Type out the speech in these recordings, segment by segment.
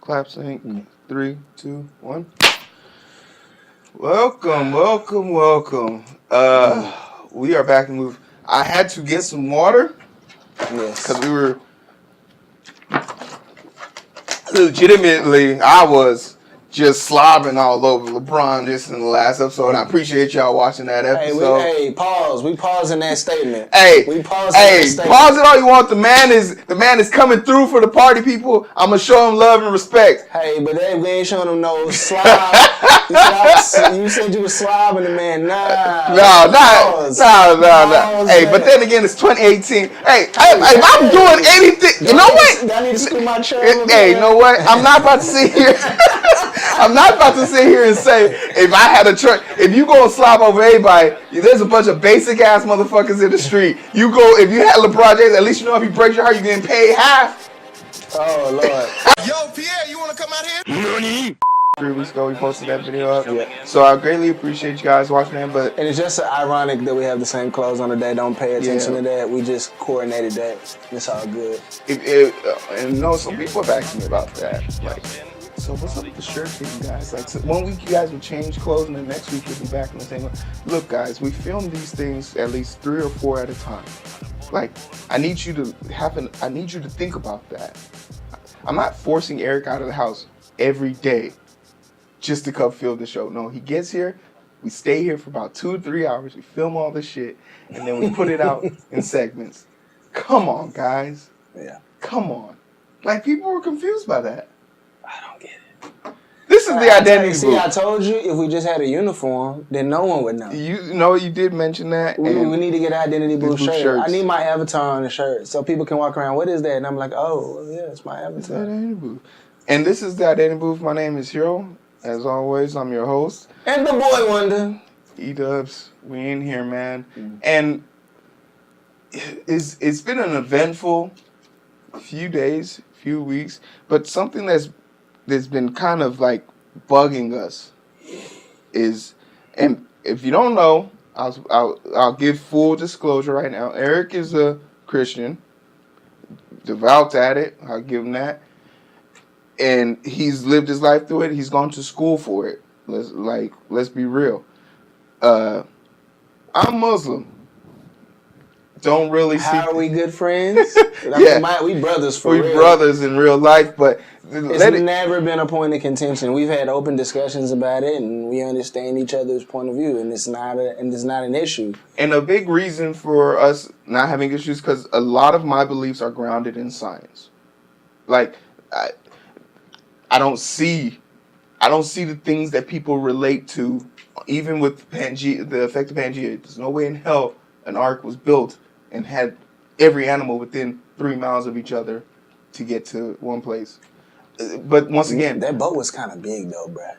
Clap sync. 3, 2, 1. Welcome. We are back and move. I had to get some water. Yes. Because we were legitimately, I was just slobbing all over LeBron just in the last episode. And I appreciate y'all watching that episode. Hey, pause. We pausing that statement. Pause it all you want. The man is coming through for the party people. I'm gonna show him love and respect. Hey, but we ain't showing him no slob. You said you was slobbing the man. No. Hey, but then again, it's 2018. Hey, I'm doing anything. You know what? I need to scoot my chair. Hey, you know what? I'm not about to sit here. I'm not about to sit here and say if I had a truck, if you go and slob over everybody, there's a bunch of basic ass motherfuckers in the street. You go, if you had LeBron James, at least you know if he breaks your heart, you're getting paid half. Oh Lord. Yo, Pierre, you want to come out here? 3 weeks ago, we posted that video up. Yeah. So I greatly appreciate you guys watching that. But And it's just ironic that we have the same clothes on today. Don't pay attention to that. We just coordinated that. It's all good. And no, some people have asked me about that. Like, so what's up with the shirt thing, guys? Like, so 1 week you guys will change clothes, and the next week you'll be back in the same way. Look, guys, we film these things at least 3 or 4 at a time. Like, I need you to think about that. I'm not forcing Eric out of the house every day just to come film the show. No, he gets here, we stay here for about 2 to 3 hours, we film all this shit, and then we put it out in segments. Come on, guys. Yeah. Come on. Like, people were confused by that. I don't get it. This is the identity See, booth. I told you if we just had a uniform, then no one would know. You did mention that. We need to get an identity booth shirt. Shirts. I need my avatar on the shirt so people can walk around. What is that? And I'm like, oh, yeah, it's my avatar. It's the identity booth. And this is the identity booth. My name is Hero. As always, I'm your host. And the boy wonder. E-dubs, we in here, man. And it's been an eventful few days, few weeks, but something that's been kind of like bugging us is, and if you don't know, I'll give full disclosure right now. Eric is a Christian, devout at it. I'll give him that. And he's lived his life through it. He's gone to school for it. Let's be real. I'm Muslim. Don't really see. How are we good friends? Yeah. We brothers for real. We brothers in real life, but it's never been a point of contention. We've had open discussions about it, and we understand each other's point of view, and it's not an issue. And a big reason for us not having issues because a lot of my beliefs are grounded in science. Like, I don't see the things that people relate to, even with Pangea, the effect of Pangea. There's no way in hell an ark was built and had every animal within 3 miles of each other to get to one place. But once again, that boat was kind of big though, bruh.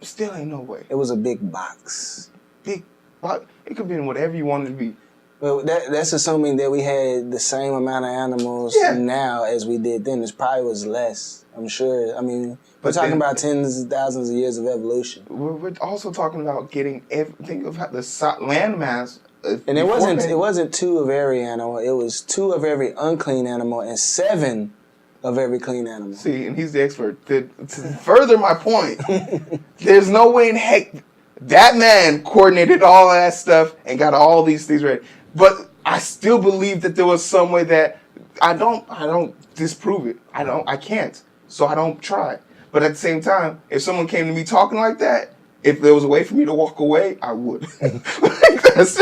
Still ain't no way. It was a big box. Big box. It could be in whatever you wanted to be. Well, that's assuming that we had the same amount of animals now as we did then. It probably was less, I'm sure. I mean, we're talking about tens of thousands of years of evolution. We're also talking about getting think of how the landmass. And it wasn't 2 of every animal. It was 2 of every unclean animal and 7 of every clean animal. See, and he's the expert. To further my point, there's no way in heck that man coordinated all that stuff and got all these things ready. But I still believe that there was some way that I don't disprove it. I can't. So I don't try. But at the same time, if someone came to me talking like that, if there was a way for me to walk away, I would. That's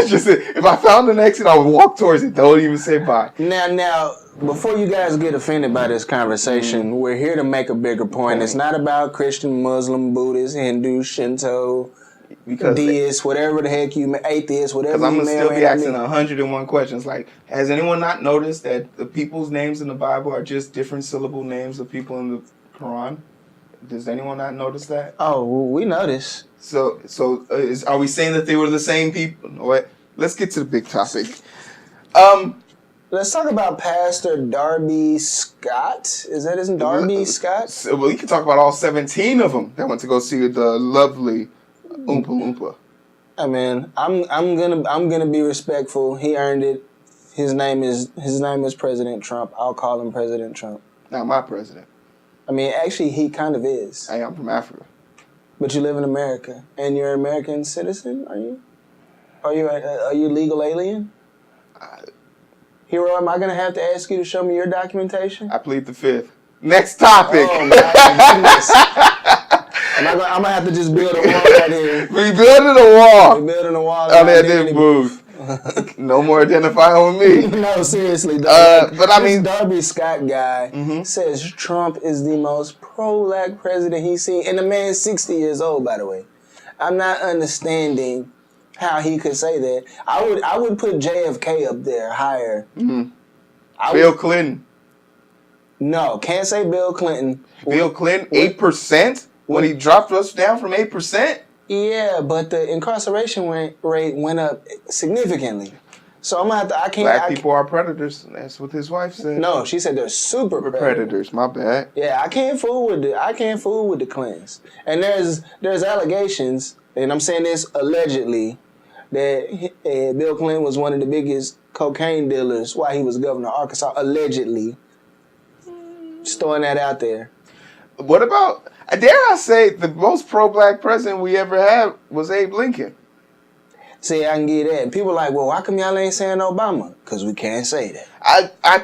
just it. If I found an exit, I would walk towards it. Don't even say bye. Now, before you guys get offended by this conversation, we're here to make a bigger point. It's not about Christian, Muslim, Buddhist, Hindu, Shinto, deist, whatever the heck atheist, whatever. Because I'm going to still be asking 101 questions. Like, has anyone not noticed that the people's names in the Bible are just different syllable names of people in the Quran? Does anyone not notice that? Oh, we notice. So are we saying that they were the same people? What? Let's get to the big topic. Let's talk about Pastor Darby Scott. Is that his name? Darby Scott? Well, you can talk about all 17 of them that went to go see the lovely Oompa Loompa. I mean, I'm gonna be respectful. He earned it. His name is President Trump. I'll call him President Trump. Not my president. I mean, actually, he kind of is. I am from Africa. But you live in America, and you're an American citizen, are you? Are you a legal alien? Hero, am I going to have to ask you to show me your documentation? I plead the fifth. Next topic. Oh, my goodness. I'm going to have to just build a wall right here. Rebuilding a wall. Rebuilding a wall. Oh, that didn't move. No more identifying with me. No, seriously. Though. But I mean, this Darby Scott guy says Trump is the most pro-black president he's seen. And the man's 60 years old, by the way. I'm not understanding how he could say that. I would put JFK up there higher. Bill Clinton. No, can't say Bill Clinton. Bill Clinton, 8%? When he dropped us down from 8%? Yeah, but the incarceration rate went up significantly. So I'm gonna have to. I can't. Black people are predators. That's what his wife said. No, she said they're super predators. My bad. Yeah, I can't fool with the Clintons. And there's allegations, and I'm saying this allegedly, that Bill Clinton was one of the biggest cocaine dealers while he was governor of Arkansas. Allegedly, just throwing that out there. What about? Dare I say the most pro-black president we ever had was Abe Lincoln? See, I can get that. And people are like, well, why come y'all ain't saying Obama? Because we can't say that.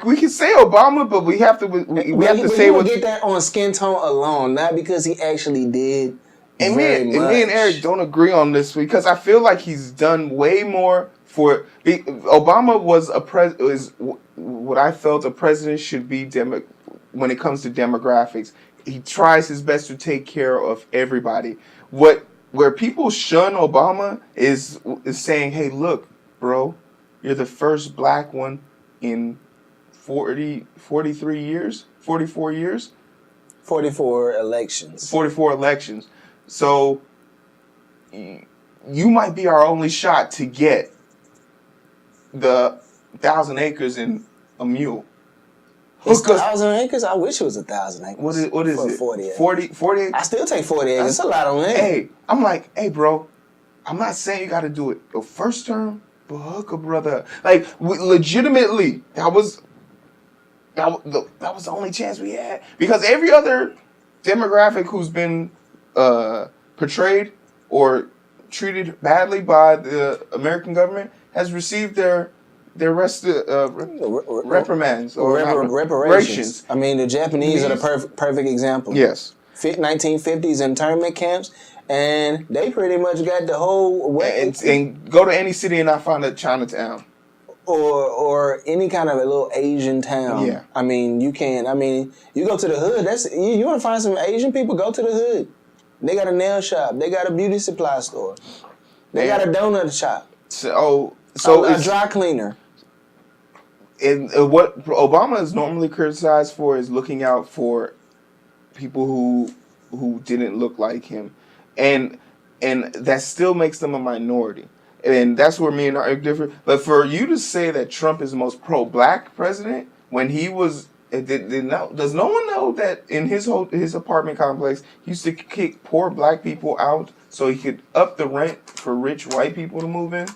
We can say Obama, but we have to. We have to say what. Get that on skin tone alone, not because he actually did. And me and Eric don't agree on this because I feel like he's done way more for. Obama was is what I felt a president should be. When it comes to demographics, he tries his best to take care of everybody. Where people shun Obama is saying, hey, look, bro, you're the first black one in 43 years, 44 years? 44 elections. 44 elections. So you might be our only shot to get the 1,000 acres in a mule. It's 1,000 acres? I wish it was 1,000 acres. What is it? 40 acres. 40 acres? I still take 40 acres. It's a lot of land. Hey, I'm like, hey, bro, I'm not saying you got to do it the first term, but hook a brother up. Like, legitimately, that was the only chance we had. Because every other demographic who's been portrayed or treated badly by the American government has received their reprimands or reparations. I mean, the Japanese are the perfect example. Yes. 1950s internment camps, and they pretty much got the whole way. And go to any city and not find a Chinatown. Or any kind of a little Asian town. Yeah. I mean, you can. I mean, you go to the hood. You want to find some Asian people? Go to the hood. They got a nail shop. They got a beauty supply store. They got a donut shop. So a dry cleaner. And what Obama is normally criticized for is looking out for people who didn't look like him, and that still makes them a minority, and that's where me and Art are different. But for you to say that Trump is the most pro-black president when he was, does no one know that in his apartment complex he used to kick poor black people out so he could up the rent for rich white people to move in?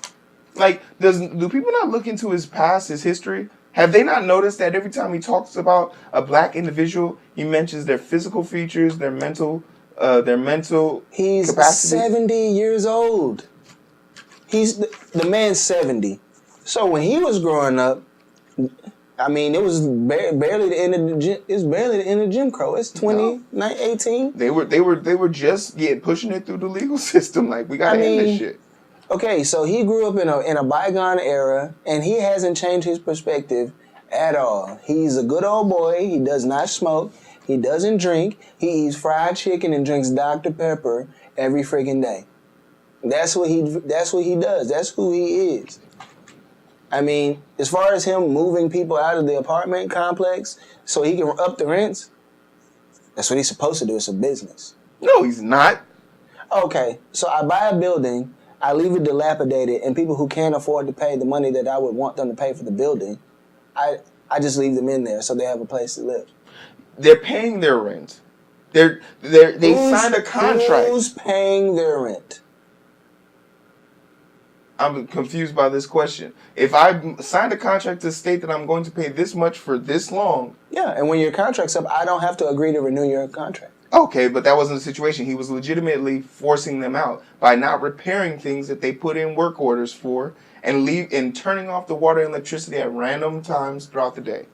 Like, do people not look into his past, his history? Have they not noticed that every time he talks about a black individual, he mentions their physical features, their mental He's capacity? 70 years old. He's the man's 70. So when he was growing up, I mean, it was barely the end of the gym. It's barely the end of Jim Crow. It's 2018. They were just pushing it through the legal system. Like, we gotta end this shit. Okay, so he grew up in a bygone era, and he hasn't changed his perspective at all. He's a good old boy. He does not smoke. He doesn't drink. He eats fried chicken and drinks Dr. Pepper every freaking day. That's what he does. That's who he is. I mean, as far as him moving people out of the apartment complex so he can up the rents, that's what he's supposed to do. It's a business. No, he's not. Okay, so I buy a building, I leave it dilapidated, and people who can't afford to pay the money that I would want them to pay for the building, I just leave them in there so they have a place to live. They're paying their rent. They signed a contract. Who's paying their rent? I'm confused by this question. If I signed a contract to state that I'm going to pay this much for this long, Yeah, and when your contract's up, I don't have to agree to renew your contract. okay, but that wasn't the situation. He was legitimately forcing them out by not repairing things that they put in work orders for and turning off the water and electricity at random times throughout the day.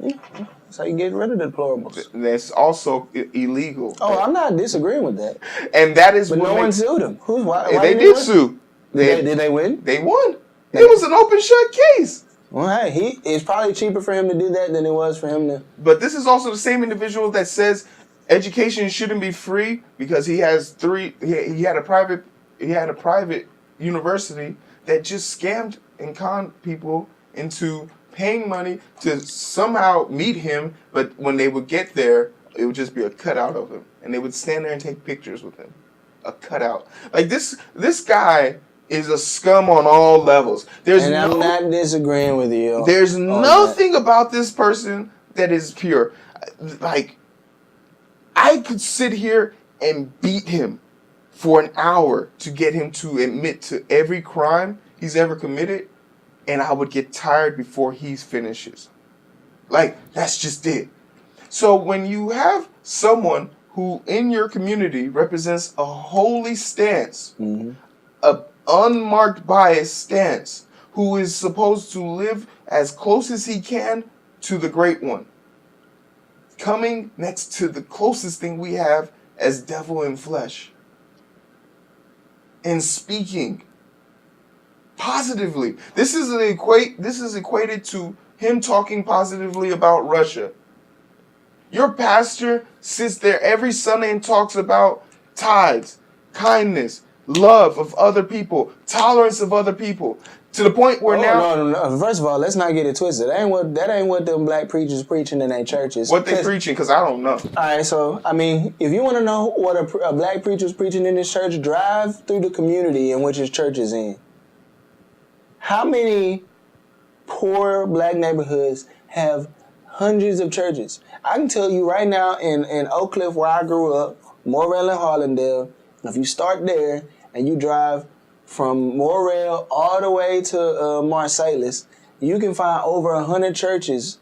Yeah, that's how you get rid of the deplorables. That's also illegal. Oh, I'm not disagreeing with that. And that is But what no one makes, sued them. Why they did did win? sue. Did they win? They won. It was an open shut case. Well, hey, it's probably cheaper for him to do that than it was for him to. But this is also the same individual that says education shouldn't be free because he has he had a private university that just scammed and conned people into paying money to somehow meet him, but when they would get there, it would just be a cutout of him, and they would stand there and take pictures with him. A cutout. Like this guy is a scum on all levels. I'm not disagreeing with you. There's nothing about this person that is pure. Like, I could sit here and beat him for an hour to get him to admit to every crime he's ever committed, and I would get tired before he finishes. Like, that's just it. So when you have someone who in your community represents a holy stance, a unmarked bias stance, who is supposed to live as close as he can to the great one, coming next to the closest thing we have as devil in flesh, and speaking positively. This is equated to him talking positively about Russia. Your pastor sits there every Sunday and talks about tithes, kindness, love of other people, tolerance of other people, to the point where No. First of all, let's not get it twisted. That ain't what them black preachers preaching in their churches. What they preaching? Because I don't know. All right, so I mean, if you want to know what a black preacher's preaching in his church, drive through the community in which his church is in. How many poor black neighborhoods have hundreds of churches? I can tell you right now in Oak Cliff, where I grew up, Morrell and Harlandale, if you start there and you drive from Morrell all the way to Marsalis, you can find over 100 churches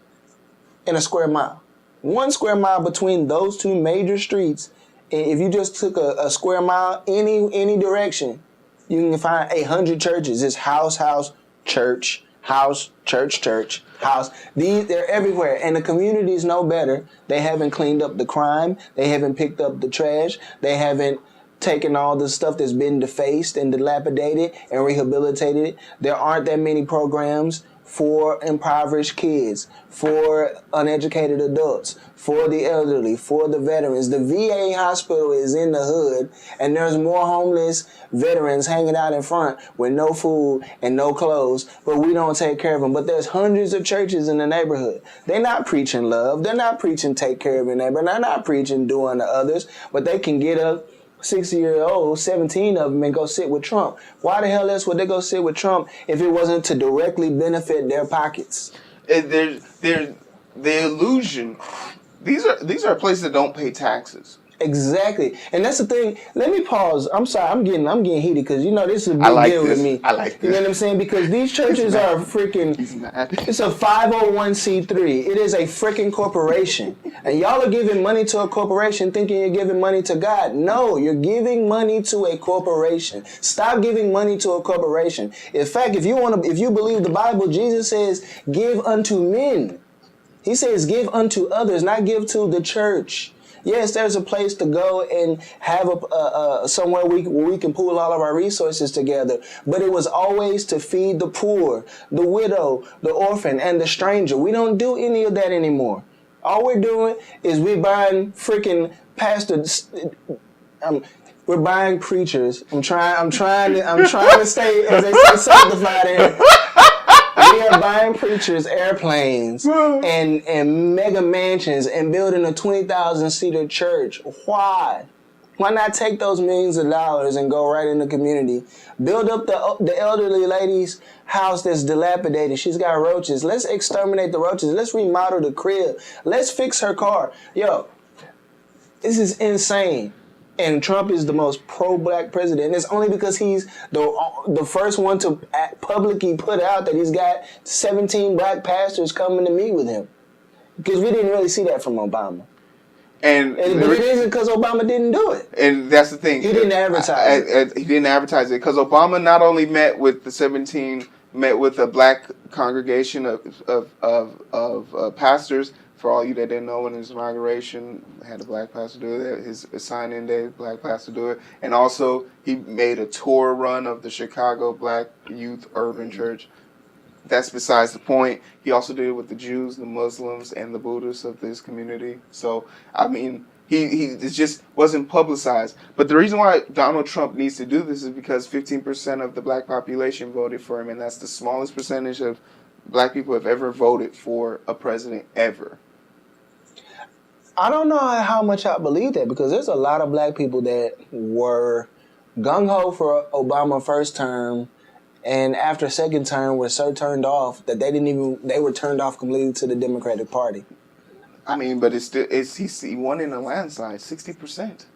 in a square mile. 1 square mile between those two major streets, and if you just took a square mile any direction, you can find 100 churches. It's house, church, house, church, house. They're everywhere, and the communities know better. They haven't cleaned up the crime. They haven't picked up the trash. They haven't taken all the stuff that's been defaced and dilapidated and rehabilitated it. There aren't that many programs for impoverished kids, for uneducated adults, for the elderly, for the veterans. The VA hospital is in the hood, and there's more homeless veterans hanging out in front with no food and no clothes, but we don't take care of them. But there's hundreds of churches in the neighborhood. They're not preaching love. They're not preaching take care of your neighbor. They're not preaching do unto others, but they can get up 60-year-old, 17 of them, and go sit with Trump. Why the hell else would they go sit with Trump if it wasn't to directly benefit their pockets? There's the illusion. These are places that don't pay taxes. Exactly, and that's the thing. Let me pause. I'm sorry. I'm getting heated because this is a big deal with me. I like this. You know what I'm saying? Because these churches are freaking. He's mad. It's a 501c3. It is a freaking corporation, and y'all are giving money to a corporation, thinking you're giving money to God. No, you're giving money to a corporation. Stop giving money to a corporation. In fact, if you believe the Bible, Jesus says, "Give unto men." He says, "Give unto others," not give to the church. Yes, there's a place to go and have somewhere where we can pool all of our resources together. But it was always to feed the poor, the widow, the orphan, and the stranger. We don't do any of that anymore. All we're doing is we're buying freaking pastors. We're buying preachers. I'm trying to stay, as they say, sanctified here. We are buying preachers airplanes and mega mansions and building a 20,000-seater church. Why? Why not take those millions of dollars and go right in the community? Build up the elderly lady's house that's dilapidated. She's got roaches. Let's exterminate the roaches. Let's remodel the crib. Let's fix her car. Yo, this is insane. and Trump is the most pro-black president. And it's only because he's the first one to publicly put out that he's got 17 black pastors coming to meet with him. Because we didn't really see that from Obama. But it isn't because Obama didn't do it. And that's the thing. He didn't advertise it. He didn't advertise it because Obama not only met with the 17, met with a black congregation of pastors. For all you that didn't know, in his inauguration, had a black pastor do it. His sign-in day, black pastor do it. And also, he made a tour run of the Chicago Black Youth Urban Church. That's besides the point. He also did it with the Jews, the Muslims, and the Buddhists of this community. So, I mean, it just wasn't publicized. But the reason why Donald Trump needs to do this is because 15% of the black population voted for him, and that's the smallest percentage of black people have ever voted for a president ever. I don't know how much I believe that, because there's a lot of black people that were gung-ho for Obama first term, and after second term were so turned off that they were turned off completely to the Democratic Party. I mean, but he won in a landslide, 60%.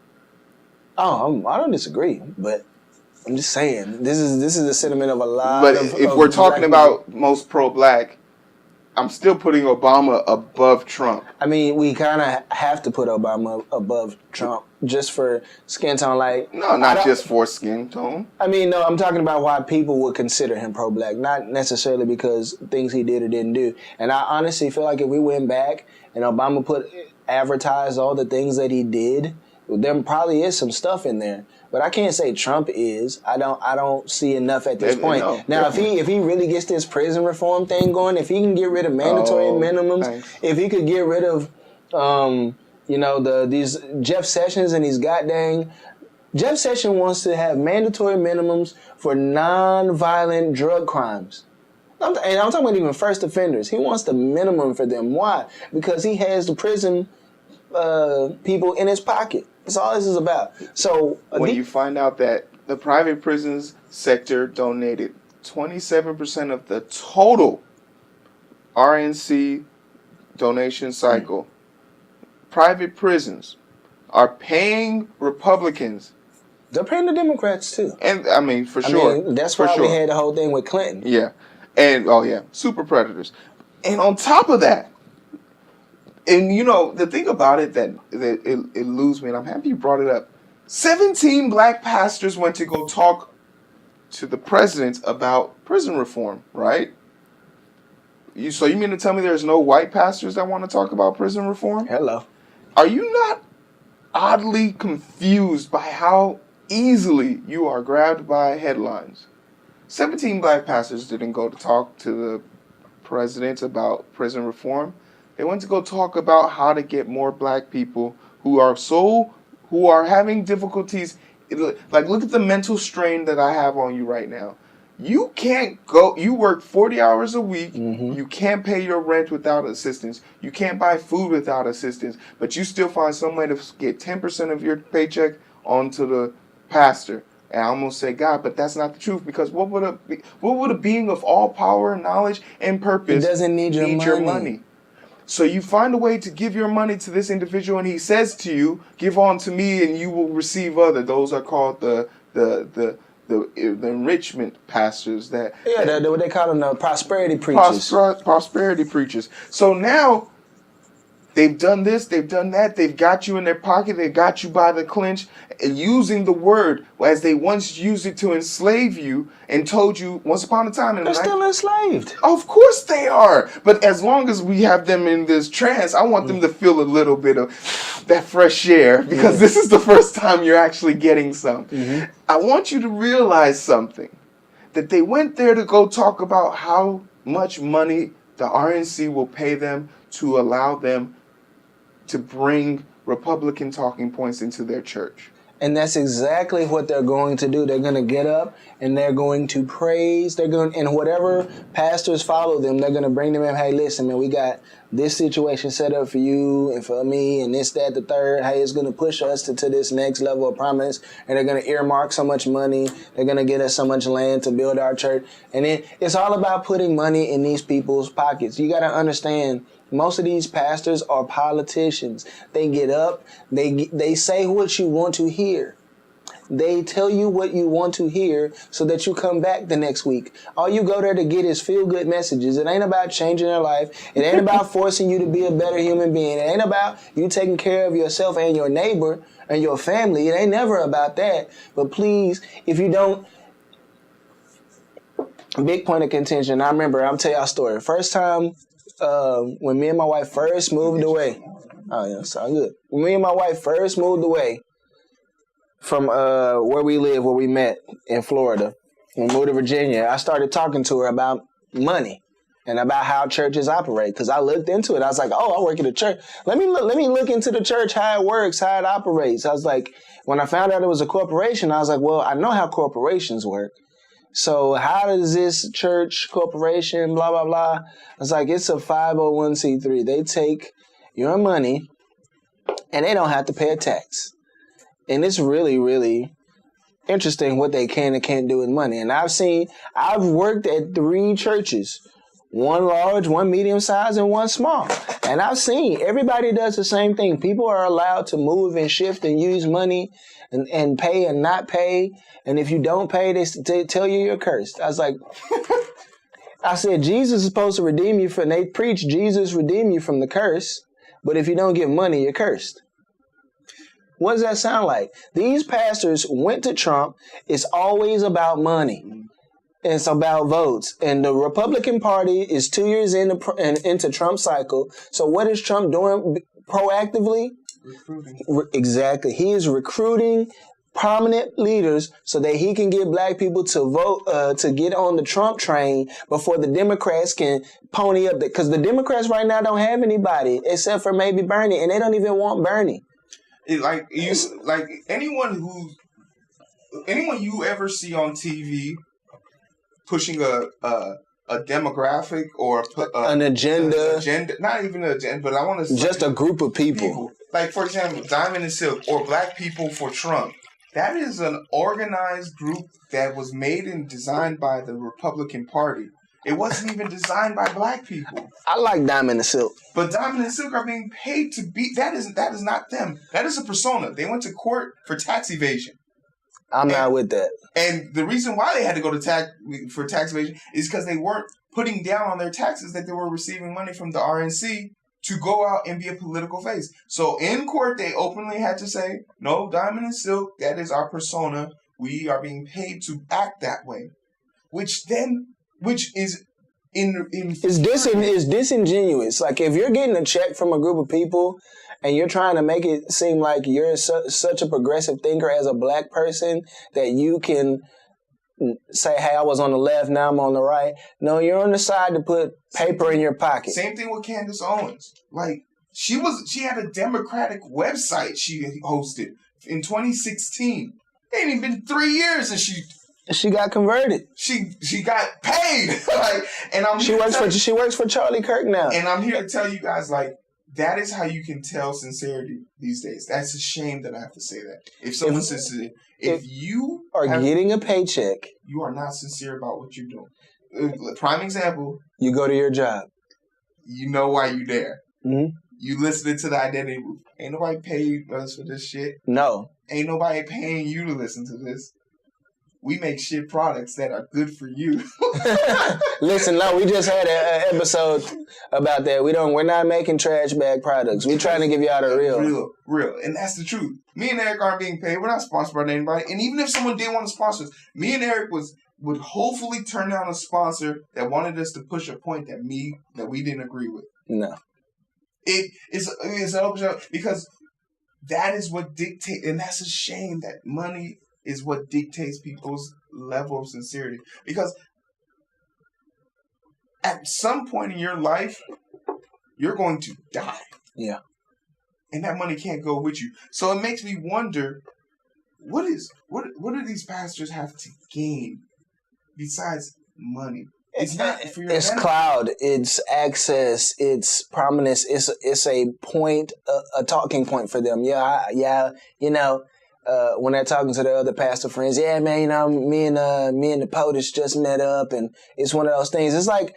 Oh, I don't disagree, but I'm just saying this is the sentiment of a lot. But of if we're talking about most pro-black, I'm still putting Obama above Trump. I mean, we kind of have to put Obama above Trump just for skin tone. Like, no, not just for skin tone. I mean, no, I'm talking about why people would consider him pro-black, not necessarily because things he did or didn't do. And I honestly feel like if we went back and Obama advertised all the things that he did, there probably is some stuff in there. But I can't say Trump is. I don't see enough at this point. No, now, if he really gets this prison reform thing going, if he can get rid of mandatory minimums, if he could get rid of, these Jeff Sessions and these Jeff Sessions wants to have mandatory minimums for non-violent drug crimes. And I'm talking about even first offenders. He wants the minimum for them. Why? Because he has the prison people in his pocket. That's all this is about. So when you find out that the private prisons sector donated 27% of the total RNC donation cycle, private prisons are paying Republicans. They're paying the Democrats too. And I mean, for sure. That's why we had the whole thing with Clinton. Yeah. And super predators. And on top of that, and the thing about it that it eludes me, and I'm happy you brought it up. 17 black pastors went to go talk to the president about prison reform, right? So you mean to tell me there's no white pastors that want to talk about prison reform? Hello. Are you not oddly confused by how easily you are grabbed by headlines? 17 black pastors didn't go to talk to the president about prison reform. They went to go talk about how to get more black people who are having difficulties. Like, look at the mental strain that I have on you right now. You can't go. You work 40 hours a week. Mm-hmm. You can't pay your rent without assistance. You can't buy food without assistance. But you still find some way to get 10% of your paycheck onto the pastor. And I almost say God, but that's not the truth, because what would a being of all power, knowledge, and purpose need your money? So you find a way to give your money to this individual, and he says to you, "Give on to me, and you will receive other." Those are called the enrichment pastors. What they call them, the prosperity preachers. Prosperity preachers. So now they've done this, they've done that, they've got you in their pocket, they got you by the clinch, and using the word as they once used it to enslave you and told you once upon a time. They're still enslaved. Of course they are. But as long as we have them in this trance, I want them to feel a little bit of that fresh air, because this is the first time you're actually getting some. Mm-hmm. I want you to realize something, that they went there to go talk about how much money the RNC will pay them to allow them to bring Republican talking points into their church. And that's exactly what they're going to do. They're going to get up and they're going to praise. And whatever pastors follow them, they're going to bring them in. Hey, listen, man, we got this situation set up for you and for me and this, that, the third. Hey, it's going to push us to this next level of prominence. And they're going to earmark so much money. They're going to get us so much land to build our church. And then it's all about putting money in these people's pockets. You got to understand Most of these pastors are politicians. They get up, they say what you want to hear. They tell you what you want to hear so that you come back the next week. All you go there to get is feel-good messages. It ain't about changing their life. It ain't about forcing you to be a better human being. It ain't about you taking care of yourself and your neighbor and your family. It ain't never about that. But please, if you don't, big point of contention. I remember, I'll tell y'all a story. First time when me and my wife first moved away. Oh, yeah, sound good. When me and my wife first moved away from where we live, where we met in Florida, when we moved to Virginia, I started talking to her about money and about how churches operate. Because I looked into it. I was like, oh, I work at a church. Let me look into the church, how it works, how it operates. I was like, when I found out it was a corporation, I was like, well, I know how corporations work. So how does this church, corporation, blah, blah, blah? I was like, it's a 501c3. They take your money and they don't have to pay a tax. And it's really, really interesting what they can and can't do with money. And I've worked at 3 churches, one large, one medium size, and one small. And I've seen everybody does the same thing. People are allowed to move and shift and use money and pay and not pay. And if you don't pay, they tell you you're cursed. I was like, I said, Jesus is supposed to redeem you from, they preach Jesus redeem you from the curse. But if you don't give money, you're cursed. What does that sound like? These pastors went to Trump. It's always about money. It's about votes. And the Republican Party is 2 years into Trump's cycle. So what is Trump doing proactively? Recruiting. Exactly. He is recruiting prominent leaders so that he can get black people to vote, to get on the Trump train before the Democrats can pony up. Because the Democrats right now don't have anybody except for maybe Bernie. And they don't even want Bernie. Anyone you ever see on TV pushing a demographic or an agenda, not even an agenda, but I want to just a group of people. Like, for example, Diamond and Silk or Black People for Trump. That is an organized group that was made and designed by the Republican Party. It wasn't even designed by black people. I like Diamond and Silk. But Diamond and Silk are being paid to be... That is not them. That is a persona. They went to court for tax evasion. I'm not with that. And the reason why they had to go to for tax evasion is because they weren't putting down on their taxes that they were receiving money from the RNC to go out and be a political face. So in court, they openly had to say, no, Diamond and Silk, that is our persona. We are being paid to act that way. Which is disingenuous. Like, if you're getting a check from a group of people and you're trying to make it seem like you're such a progressive thinker as a black person that you can say, hey, I was on the left, now I'm on the right. No, you're on the side to put paper in your pocket. Same thing with Candace Owens. Like, she had a Democratic website she hosted in 2016. It ain't even been 3 years and she got converted. She got paid. She works for Charlie Kirk now. And I'm here to tell you guys, like, that is how you can tell sincerity these days. That's a shame that I have to say that. If someone's sincere, if you are getting a paycheck, you are not sincere about what you're doing. Prime example. You go to your job. You know why you're there. Mm-hmm. You listening to the identity group. Ain't nobody paid us for this shit. No. Ain't nobody paying you to listen to this. We make shit products that are good for you. Listen, no, we just had an episode about that. We're not making trash bag products. We're trying to give y'all the real. And that's the truth. Me and Eric aren't being paid. We're not sponsored by anybody. And even if someone did want to sponsor us, me and Eric would hopefully turn down a sponsor that wanted us to push a point that we didn't agree with. No. It's an open show because that is what dictates, and that's a shame that money is what dictates people's level of sincerity. Because at some point in your life, you're going to die. Yeah. And that money can't go with you. So it makes me wonder, what do these pastors have to gain besides money? It's not for your benefit. Cloud, it's access, it's prominence, it's a point, a talking point for them. Yeah, you know, when they're talking to their other pastor friends, yeah, man, you know, me and the POTUS just met up, and it's one of those things. It's like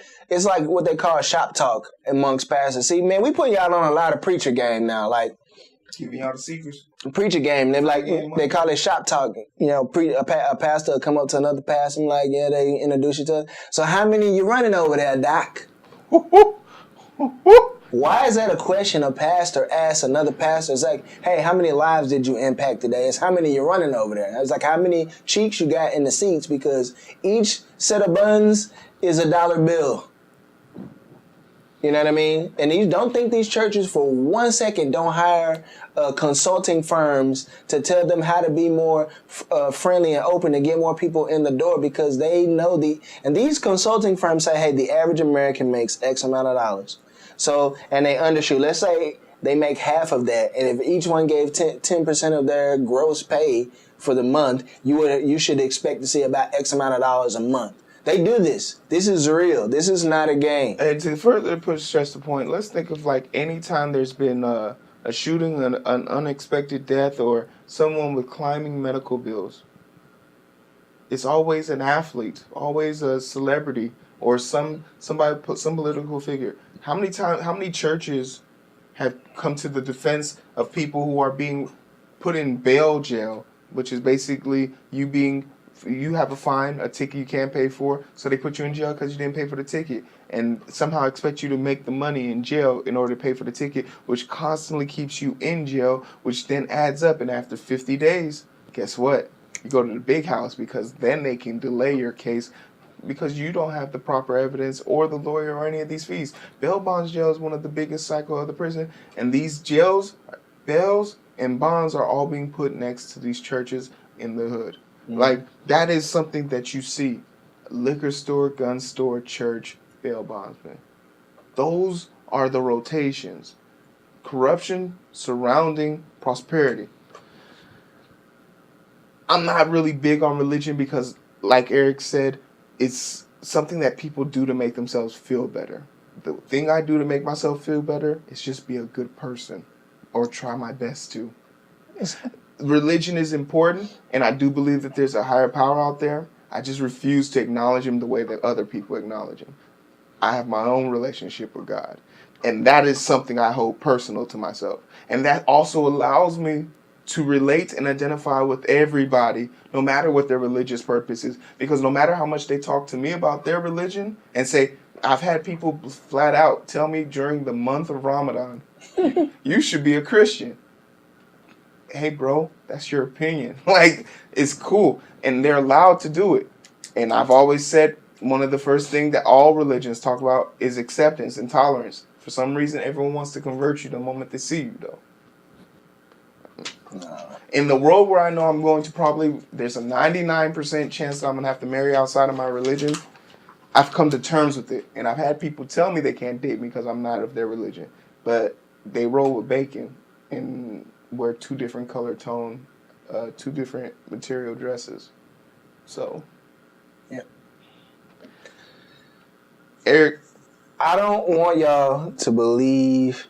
what they call shop talk amongst pastors. See, man, we put y'all on a lot of preacher game now, like Giving y'all the secrets. preacher game. They call it shop talk. You know, a pastor will come up to another pastor and like, yeah, they introduce you to. So how many you running over there, Doc? Why is that a question a pastor asks another pastor? It's like, hey, how many lives did you impact today? It's how many you're running over there. It's like how many cheeks you got in the seats, because each set of buns is $1 bill. You know what I mean? And don't think these churches for 1 second don't hire consulting firms to tell them how to be more friendly and open to get more people in the door, because they know and these consulting firms say, hey, the average American makes X amount of dollars. So, and they undershoot. Let's say they make half of that, and if each one gave 10% of their gross pay for the month, you should expect to see about X amount of dollars a month. They do this. This is real. This is not a game. And to further stress the point, let's think of like any time there's been a shooting, an unexpected death, or someone with climbing medical bills. It's always an athlete, always a celebrity, or some political figure. How many churches have come to the defense of people who are being put in bail jail, which is basically you have a fine, a ticket you can't pay for, so they put you in jail because you didn't pay for the ticket, and somehow expect you to make the money in jail in order to pay for the ticket, which constantly keeps you in jail, which then adds up, and after 50 days, guess what? You go to the big house, because then they can delay your case because you don't have the proper evidence or the lawyer or any of these fees. Bail bonds jail is one of the biggest cycle of the prison, and these jails, bails, and bonds are all being put next to these churches in the hood. Like, that is something that you see. Liquor store, gun store, church, bail bondsman. Those are the rotations. Corruption surrounding prosperity. I'm not really big on religion because, like Eric said, it's something that people do to make themselves feel better. The thing I do to make myself feel better is just be a good person, or try my best to. Religion is important, and I do believe that there's a higher power out there. I just refuse to acknowledge him the way that other people acknowledge him. I have my own relationship with God, and that is something I hold personal to myself. And that also allows me to relate and identify with everybody, no matter what their religious purpose is. Because no matter how much they talk to me about their religion and say, I've had people flat out tell me during the month of Ramadan, you should be a Christian. Hey, bro, that's your opinion. Like, it's cool. And they're allowed to do it. And I've always said one of the first things that all religions talk about is acceptance and tolerance. For some reason, everyone wants to convert you the moment they see you, though. In the world where I know I'm going to there's a 99% chance that I'm going to have to marry outside of my religion, I've come to terms with it. And I've had people tell me they can't date me because I'm not of their religion. But they roll with bacon and wear 2 different color tone, 2 different material dresses. So, yeah. Eric, I don't want y'all to believe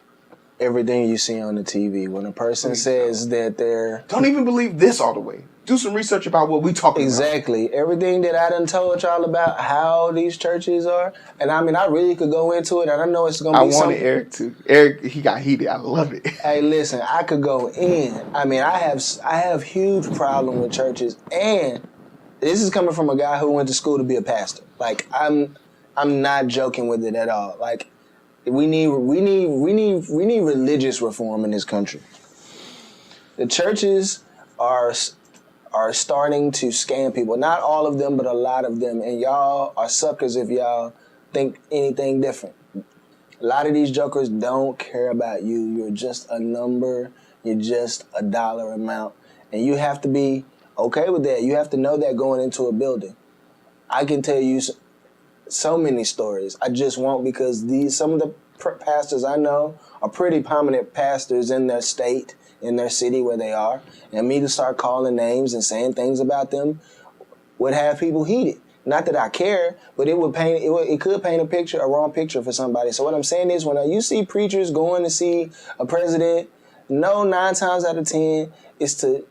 everything you see on the TV. When a person says that they're... Don't even believe this all the way. Do some research about what we talking about. Exactly. Everything that I done told y'all about how these churches are. And I mean, I really could go into it, and I know it's going to be something... I wanted Eric to. Eric, he got heated. I love it. Hey, listen, I could go in. I mean, I have huge problem with churches, and this is coming from a guy who went to school to be a pastor. Like, I'm not joking with it at all. Like, we need religious reform in this country. The churches are starting to scam people. Not all of them, but a lot of them. And y'all are suckers if y'all think anything different. A lot of these jokers don't care about you. You're just a number. You're just a dollar amount. And you have to be okay with that. You have to know that going into a building. I can tell you so many stories. I just won't, because some of the pastors I know are pretty prominent pastors in their state, in their city where they are, and me to start calling names and saying things about them would have people heated. Not that I care, but it could paint a wrong picture for somebody. So what I'm saying is, when you see preachers going to see a president, 9 times out of 10 is to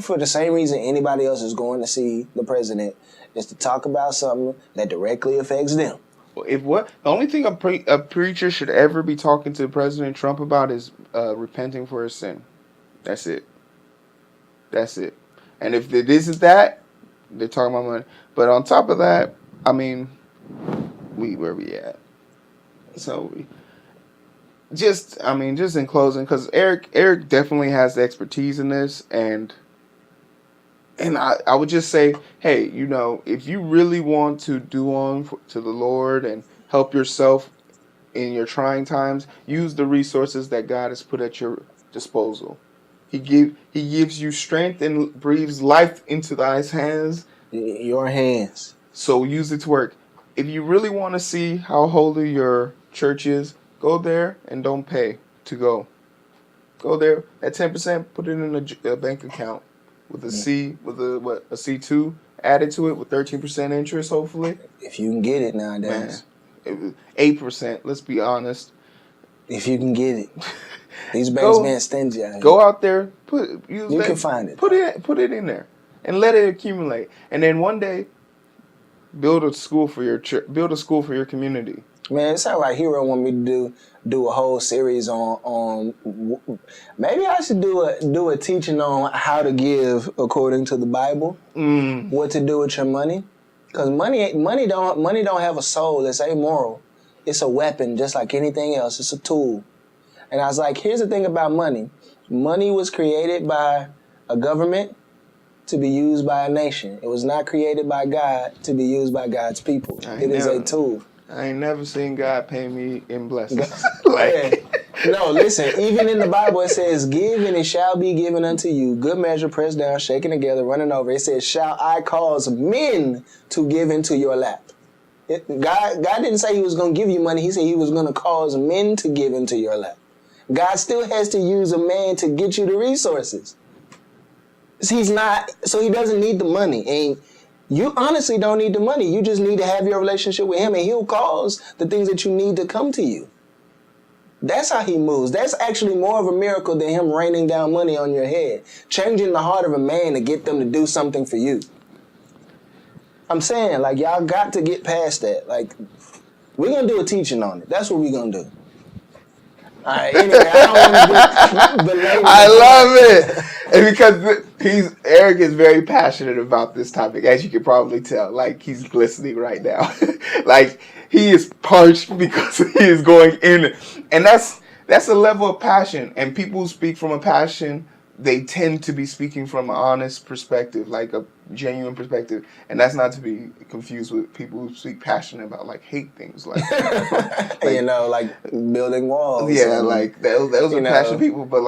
for the same reason anybody else is going to see the president, is to talk about something that directly affects them. The only thing a preacher should ever be talking to President Trump about is repenting for his sin. That's it. That's it. And if it isn't that, they're talking about money. But on top of that, I mean, where we at? So just in closing, because Eric definitely has the expertise in this, and I would just say, hey, if you really want to do on to the Lord and help yourself in your trying times, use the resources that God has put at your disposal. He gives you strength and breathes life into thy hands. Your hands. So use it to work. If you really want to see how holy your church is, go there and don't pay to go. Go there at 10%. Put it in a bank account with a C2 added to it with 13% interest. Hopefully, if you can get it nowadays. 8%. Let's be honest. If you can get it, these banks being stingy out here. Go out there. Can find it. Put it in there and let it accumulate. And then one day, build a school for your build a school for your community. Man, it sounds like Hero want me to do a whole series on maybe I should do a teaching on how to give according to the Bible. What to do with your money, because money don't have a soul. It's amoral. It's a weapon, just like anything else. It's a tool. And I was like, here's the thing about money. Money was created by a government to be used by a nation. It was not created by God to be used by God's people. It is a tool. I ain't never seen God pay me in blessings. No, listen, even in the Bible it says, give and it shall be given unto you. Good measure, pressed down, shaken together, running over. It says, shall I cause men to give into your lap? God didn't say he was going to give you money. He said he was going to cause men to give into your lap. God still has to use a man to get you the resources. So he doesn't need the money. And you honestly don't need the money. You just need to have your relationship with him, and he'll cause the things that you need to come to you. That's how he moves. That's actually more of a miracle than him raining down money on your head. Changing the heart of a man to get them to do something for you. I'm saying, y'all got to get past that. We're going to do a teaching on it. That's what we're going to do. All right, anyway, I don't want to I love it. And because Eric is very passionate about this topic, as you can probably tell. He's glistening right now. He is parched because he is going in. And that's a level of passion. And people who speak from a passion, they tend to be speaking from an honest perspective, a genuine perspective. And that's not to be confused with people who speak passionate about hate things. building walls. Yeah, those are passionate people, but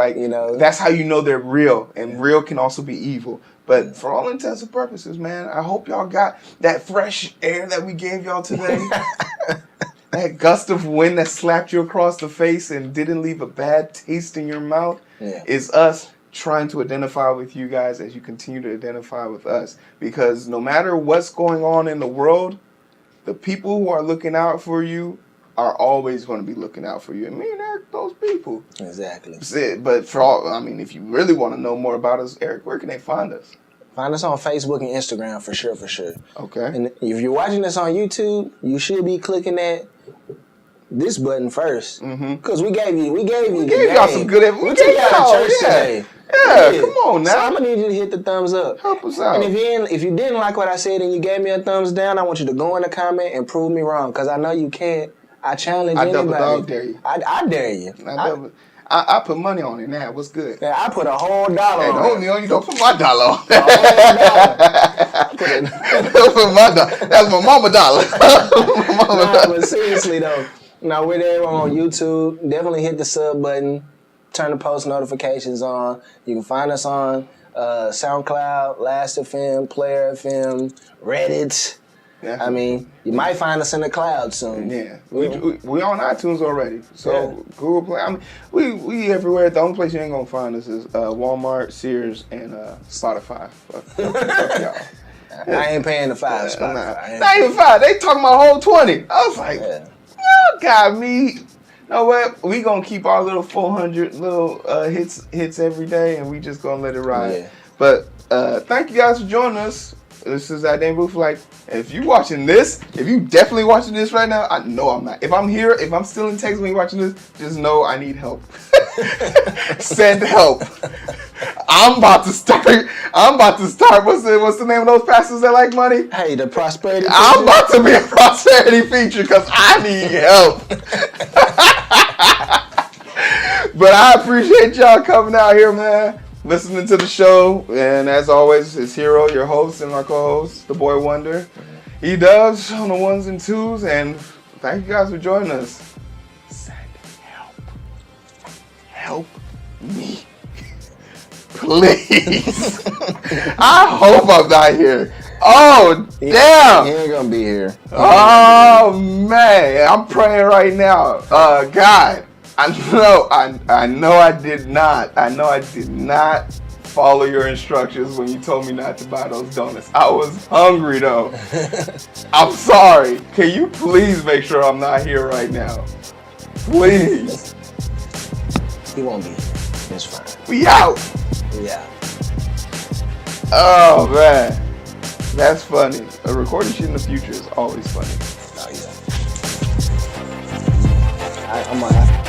that's how you know they're real. And real can also be evil. But for all intents and purposes, man, I hope y'all got that fresh air that we gave y'all today. That gust of wind that slapped you across the face and didn't leave a bad taste in your mouth is us trying to identify with you guys as you continue to identify with us. Because no matter what's going on in the world, the people who are looking out for you are always going to be looking out for you. And me and Eric, those people. Exactly. But if you really want to know more about us, Eric, where can they find us? Find us on Facebook and Instagram for sure. Okay. And if you're watching this on YouTube, you should be clicking that this button first. Because we gave y'all some good info. We took y'all to church today. Yeah, come on now. So I'm gonna need you to hit the thumbs up. Help us out. And if you didn't like what I said and you gave me a thumbs down, I want you to go in the comment and prove me wrong. Because I know you can't. I challenge anybody. Double dog dare you. I dare you. I put money on it now. What's good? Yeah, I put a whole dollar on it. You don't put my dollar on. A whole dollar. Don't put my dollar. That's my mama dollar. But seriously though, now we're there on YouTube. Definitely hit the sub button. Turn the post notifications on. You can find us on SoundCloud, Last FM, Player FM, Reddit. Yeah. I mean, you might find us in the cloud soon. Yeah, we on iTunes already. So Google Play. I mean, we everywhere. The only place you ain't gonna find us is Walmart, Sears, and Spotify. Fuck y'all. I ain't paying the $5 Spotify. Not even $5. They talking about whole $20. I was like, y'all got me. You know what? We gonna keep our little 400 little hits every day, and we just gonna let it ride. Yeah. But thank you guys for joining us. This is that Dane Booth. Like, if you watching this, if you definitely watching this right now, I know I'm not. If I'm here, if I'm still in Texas when you're watching this, just know I need help. Send help. I'm about to start. What's the name of those pastors that like money? Hey, the prosperity. I'm about to be a prosperity feature because I need help. But I appreciate y'all coming out here, man. Listening to the show. And as always, it's Hero, your host, and my co-host, the Boy Wonder. He does on the ones and twos. And thank you guys for joining us. Send help. Help me. Please. I hope I'm not here. Oh, damn. He ain't gonna be here. Oh, man. I'm praying right now. God, I know I did not follow your instructions when you told me not to buy those donuts. I was hungry, though. I'm sorry. Can you please make sure I'm not here right now? Please. He won't be here. It's fine. We out. Yeah. Oh, man. That's funny. A recording shit in the future is always funny. Oh, yeah. I'm